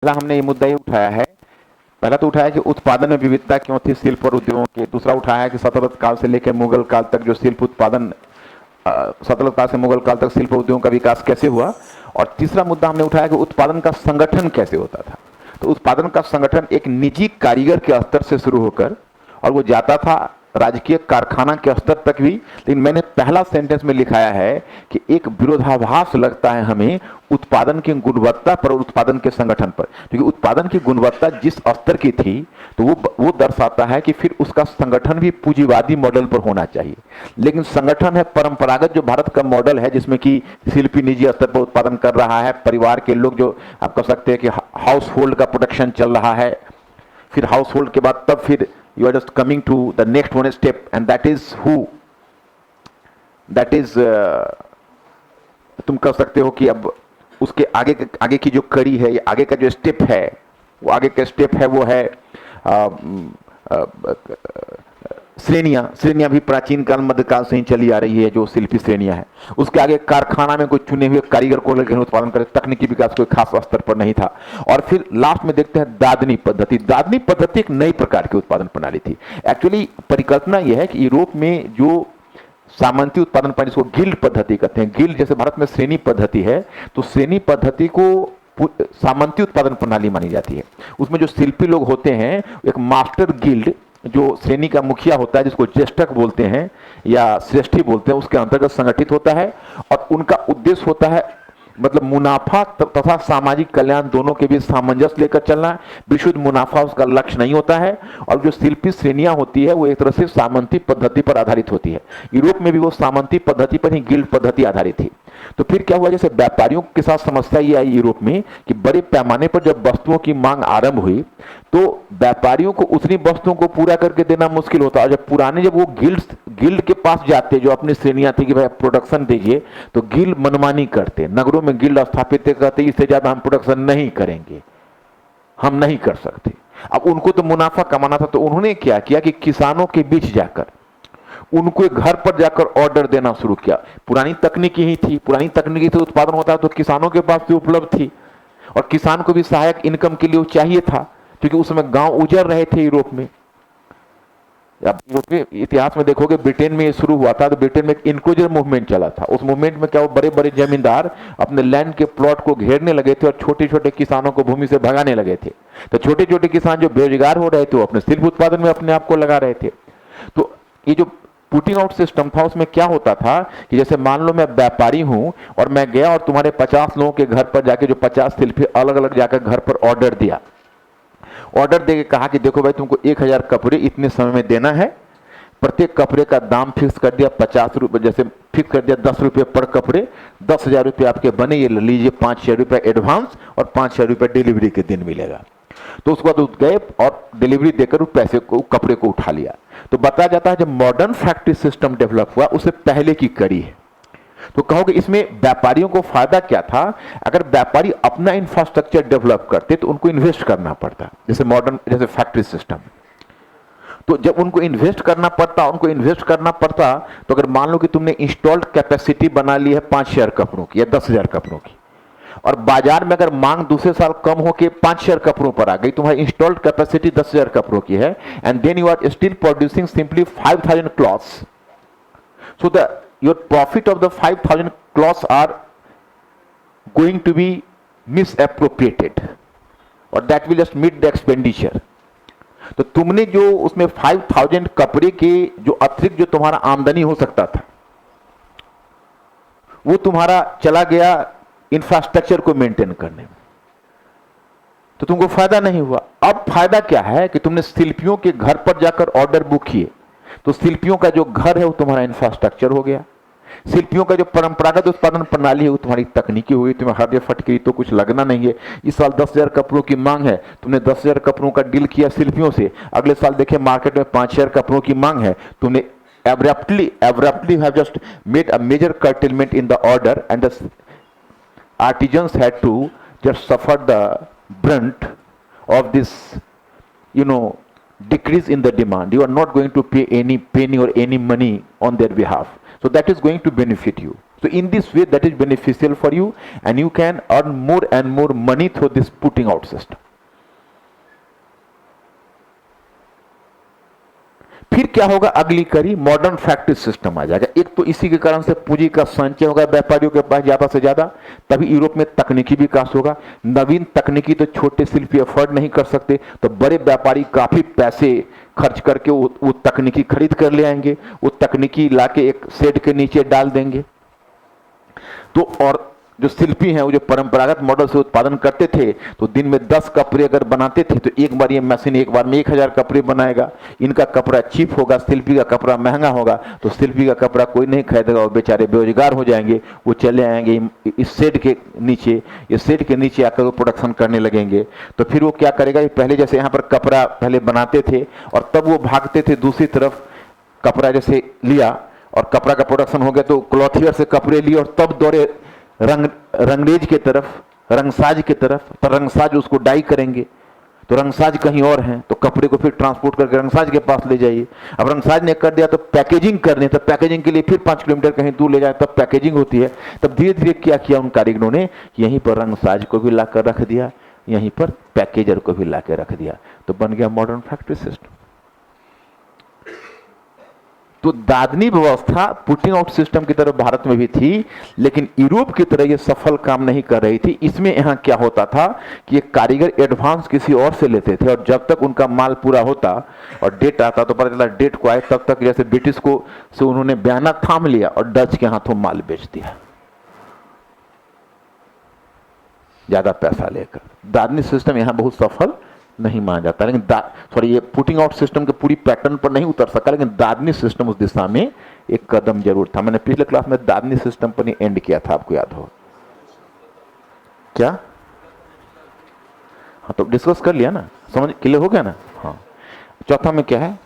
पहला हमने ये मुद्दा ही उठाया है। पहला तो उठाया कि उत्पादन में विविधता क्यों थी शिल्प और उद्योगों के। दूसरा उठाया कि सतलत काल से लेकर मुगल काल तक जो शिल्प उत्पादन सतलत काल से मुगल काल तक शिल्प उद्योगों का विकास कैसे हुआ। और तीसरा मुद्दा हमने उठाया कि उत्पादन का संगठन कैसे होता था। तो उत्पादन का संगठन एक निजी कारीगर के स्तर से शुरू होकर और वो जाता था राजकीय कारखाना के स्तर तक भी। लेकिन मैंने पहला सेंटेंस में लिखाया है कि एक विरोधाभास लगता है हमें उत्पादन की गुणवत्ता पर और उत्पादन के संगठन पर, क्योंकि उत्पादन की गुणवत्ता जिस स्तर की थी तो वो दर्शाता है कि फिर उसका संगठन भी पूंजीवादी मॉडल पर होना चाहिए। लेकिन संगठन है परंपरागत जो भारत का मॉडल है, जिसमें कि शिल्पी निजी स्तर पर उत्पादन कर रहा है, परिवार के लोग जो आप कह सकते हैं कि हाउस होल्ड का प्रोडक्शन चल रहा है, फिर हाउस होल्ड के बाद तब फिर you are just coming to the next one step, and that is तुम कह सकते हो कि अब उसके आगे की जो कड़ी है, आगे का जो स्टेप है, वो आगे का स्टेप है वो है श्रेणियां भी प्राचीन काल मध्यकाल से ही चली आ रही है, जो शिल्पी श्रेणियां है। उसके आगे कारखाना में कोई चुने हुए कारीगर को लेकर उत्पादन करे, तकनीकी विकास कोई खास स्तर पर नहीं था। और फिर लास्ट में देखते हैं दादनी पद्धति। दादनी पद्धति एक नई प्रकार की उत्पादन प्रणाली थी। एक्चुअली परिकल्पना यह है कि यूरोप में जो सामंती उत्पादन प्रणाली, जिसको गिल्ड पद्धति कहते हैं, गिल्ड जैसे भारत में श्रेणी पद्धति है, तो श्रेणी पद्धति को सामंती उत्पादन प्रणाली मानी जाती है। उसमें जो शिल्पी लोग होते हैं, एक मास्टर गिल्ड जो श्रेणी का मुखिया होता है, जिसको ज्येष्ठक बोलते हैं या श्रेष्ठी बोलते हैं, उसके अंतर्गत संगठित होता है। और उनका उद्देश्य होता है मतलब मुनाफा तथा सामाजिक कल्याण दोनों के बीच सामंजस्य लेकर चलना। विशुद्ध मुनाफा उसका लक्ष्य नहीं होता है। और जो शिल्पी श्रेणियां होती है वो एक तरह से सामंती पद्धति पर आधारित होती है। यूरोप में भी वो सामंती पद्धति पर ही गिल्ड पद्धति आधारित थी। तो फिर क्या हुआ, जैसे व्यापारियों के साथ समस्या ये आई यूरोप में कि बड़े पैमाने पर जब वस्तुओं की मांग आरंभ हुई तो व्यापारियों को उतनी वस्तुओं को पूरा करके देना मुश्किल होता। और जब वो गिल्ड के पास जाते, जो अपनी श्रेणियां थी कि भाई प्रोडक्शन दीजिए, तो गिल्ड मनमानी करते। नगरों में गिल्ड स्थापित करते, इससे ज्यादा हम प्रोडक्शन नहीं करेंगे, हम नहीं कर सकते। अब उनको तो मुनाफा कमाना था, तो उन्होंने क्या किया कि किसानों के बीच जाकर उनको घर पर जाकर ऑर्डर देना शुरू किया। पुरानी तकनीकी ही थी, पुरानी तकनीकी से उत्पादन होता तो किसानों के पास भी उपलब्ध थी। और किसान को भी सहायक इनकम के लिए चाहिए था, क्योंकि उस समय गांव उजड़ रहे थे यूरोप में। अब यूरोप के इतिहास में देखोगे, ब्रिटेन में ये शुरू हुआ था, तो ब्रिटेन में एक इनक्लोजर मूवमेंट चला था। उस मूवमेंट में क्या, वो बड़े बड़े जमींदार अपने लैंड के प्लॉट को घेरने लगे थे और छोटे छोटे किसानों को भूमि से भगाने लगे थे। तो छोटे छोटे किसान जो बेरोजगार हो रहे थे, वो अपने शिल्प उत्पादन में अपने आप को लगा रहे थे। तो ये जो पुटिंग आउट सिस्टम था, उसमें क्या होता था कि जैसे मान लो मैं व्यापारी हूं और मैं गया और तुम्हारे 50 लोगों के घर पर जाके, जो 50 शिल्पी अलग अलग जाकर घर पर ऑर्डर दिया, ऑर्डर देके कहा कि देखो भाई, तुमको 1000 कपड़े इतने समय में देना है। प्रत्येक कपड़े का दाम फिक्स कर दिया 50 रुपए, जैसे फिक्स कर दिया 10 रुपए पर कपड़े। 10,000 रुपये आपके बने, ये लीजिए 5,000 रुपये एडवांस और 5,000 रुपये डिलीवरी के दिन मिलेगा। तो उसके बाद गए और डिलीवरी देकर पैसे को, कपड़े को उठा लिया। तो बताया जाता है जब मॉडर्न फैक्ट्री सिस्टम डेवलप हुआ, उससे पहले की कड़ी है। तो कहोगे इसमें व्यापारियों को फायदा क्या था? अगर व्यापारी अपना इंफ्रास्ट्रक्चर डेवलप करते तो उनको इन्वेस्ट करना पड़ता, जैसे फैक्ट्री सिस्टम। तो जब उनको इन्वेस्ट करना पड़ता, तो अगर मान लो कि तुमने इंस्टॉल्ड कैपेसिटी बना ली है 5,000 कपड़ों की या 10,000 कपड़ों की, और बाजार में अगर मांग दूसरे साल कम होकर 5,000 कपड़ों पर आ गई, तुम्हारी इंस्टॉल्ड कैपेसिटी 10,000 कपड़ों की है, and then you are still producing simply 5,000 clothes, so the your profit of the 5,000 clothes are going to be misappropriated, और that will just meet the expenditure. तो तुमने जो उसमें 5,000 कपड़े के जो अतिरिक्त जो तुम्हारा आमदनी हो सकता था, वो तुम्हारा चला गया इंफ्रास्ट्रक्चर को मेंटेन करने में, तो तुमको फायदा नहीं हुआ। अब फायदा क्या है कि तुमने शिल्पियों के घर पर जाकर ऑर्डर बुक किए, तो शिल्पियों का जो घर है वो तुम्हारा इंफ्रास्ट्रक्चर हो गया। शिल्पियों का जो परंपरागत उत्पादन प्रणाली है वो तुम्हारी तकनीकी हुई। तुम्हें हर फटकरी तो कुछ लगना नहीं है। इस साल 10,000 कपड़ों की मांग है, तुमने 10,000 कपड़ों का डील किया शिल्पियों से। अगले साल देखे मार्केट में 5,000 कपड़ों की मांग है, तुमने abruptly have just made a major curtailment in the order, and the artisans had to just suffer the brunt of this, decrease in the demand. You are not going to pay any penny or any money on their behalf, so that is going to benefit you. So in this way, that is beneficial for you, and you can earn more and more money through this putting out system. फिर क्या होगा, अगली कड़ी modern factory system आ जाएगा। एक तो इसी के कारण से पूंजी का संचय होगा व्यापारियों के पास ज्यादा से ज्यादा, तभी यूरोप में तकनीकी विकास होगा। नवीन तकनीकी तो छोटे शिल्पी अफोर्ड नहीं कर सकते, तो बड़े व्यापारी काफी पैसे खर्च करके वो तकनीकी खरीद कर ले आएंगे, वो तकनीकी लाके एक शेड के नीचे डाल देंगे। तो और जो शिल्पी हैं वो जो परंपरागत मॉडल से उत्पादन करते थे, तो दिन में 10 कपड़े अगर बनाते थे तो एक बार ये मशीन एक बार में 1000 कपड़े बनाएगा। इनका कपड़ा चीप होगा, शिल्पी का कपड़ा महंगा होगा, तो शिल्पी का कपड़ा कोई नहीं खरीदेगा, वो बेचारे बेरोजगार हो जाएंगे। वो चले आएंगे इस शेड के नीचे, इस शेड के नीचे आकर वो प्रोडक्शन करने लगेंगे। तो फिर वो क्या करेगा, पहले जैसे यहाँ पर कपड़ा पहले बनाते थे और तब वो भागते थे दूसरी तरफ, कपड़ा जैसे लिया और कपड़ा का प्रोडक्शन हो गया तो क्लॉथियर से कपड़े लिए और तब दौड़े रंगरेज के तरफ, रंगसाज के तरफ, तो रंगसाज उसको डाई करेंगे, तो रंगसाज कहीं और हैं, तो कपड़े को फिर ट्रांसपोर्ट करके रंगसाज के पास ले जाइए। अब रंगसाज ने कर दिया तो पैकेजिंग करनी है, तो पैकेजिंग के लिए फिर 5 किलोमीटर कहीं दूर ले जाए, तब पैकेजिंग होती है। तब धीरे धीरे क्या किया उन कारीगरों ने, यहीं पर रंगसाज को भी लाकर रख दिया, यहीं पर पैकेजर को भी लाकर रख दिया, तो बन गया मॉडर्न फैक्ट्री सिस्टम। तो दादनी व्यवस्था पुटिंग आउट सिस्टम की तरफ भारत में भी थी, लेकिन यूरोप की तरह ये सफल काम नहीं कर रही थी। इसमें यहाँ क्या होता था कि एक कारीगर एडवांस किसी और से लेते थे, और जब तक उनका माल पूरा होता और डेट आता तो पता चला डेट को आए तब तक जैसे ब्रिटिश को से उन्होंने बयाना थाम लिया और डच के हाथों माल बेच दिया ज्यादा पैसा लेकर। दादनी सिस्टम यहाँ बहुत सफल नहीं माना जाता, लेकिन सॉरी ये पुटिंग आउट सिस्टम के पूरी पैटर्न पर नहीं उतर सका, लेकिन दादनी सिस्टम उस दिशा में एक कदम जरूर था। मैंने पिछले क्लास में दादनी सिस्टम पर नहीं एंड किया था, आपको याद हो क्या? हाँ तो डिस्कस कर लिया ना, समझ क्लियर हो गया ना? हाँ, चौथा में क्या है,